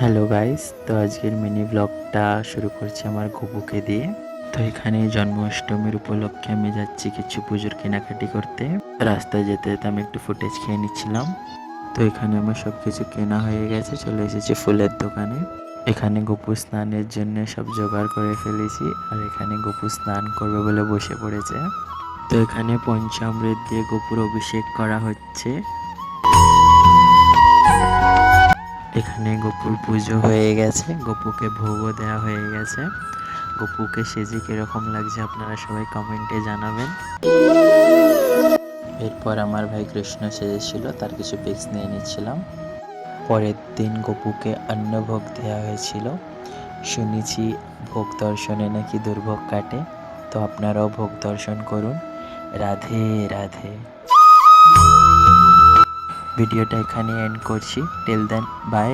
Hello guys, তো আজকের mini ব্লগটা শুরু করছি আমার গপুকে দিয়ে। তো এখানে জন্মাষ্টমীর উপলক্ষে আমি যাচ্ছি কিছু পুজোর কেনাকাটি করতে। রাস্তায় যেতে যেতে আমি একটু ফুটেজ খেয়ে নিচ্ছিলাম। তো এখানে আমার সব কিছু কেনা হয়ে গেছে, চলে এসেছি ফুলের দোকানে। এখানে গপু স্নানের জন্য সব জোগাড় করে ফেলেছি, আর এখানে গপু স্নান করবে বলে বসে পড়েছে। তো এখানে পঞ্চামৃত দিয়ে গপুর অভিষেক করা হচ্ছে। এখানে গপুর পুজো হয়ে গেছে, গপুকে ভোগও দেওয়া হয়ে গেছে। গপুকে সেজে কিরকম লাগছে আপনারা সবাই কমেন্টে জানাবেন। এরপর আমার ভাই কৃষ্ণ সেজেছিল, তার কিছু পিক্স নিয়ে নিচ্ছিলাম। পরের দিন গপুকে অন্নভোগ দেওয়া হয়েছিল। শুনেছি ভোগ দর্শনে নাকি দুর্ভোগ কাটে, তো আপনারাও ভোগ দর্শন করুন। রাধে রাধে। ভিডিওটা এখানে এন্ড করছি। Till then by.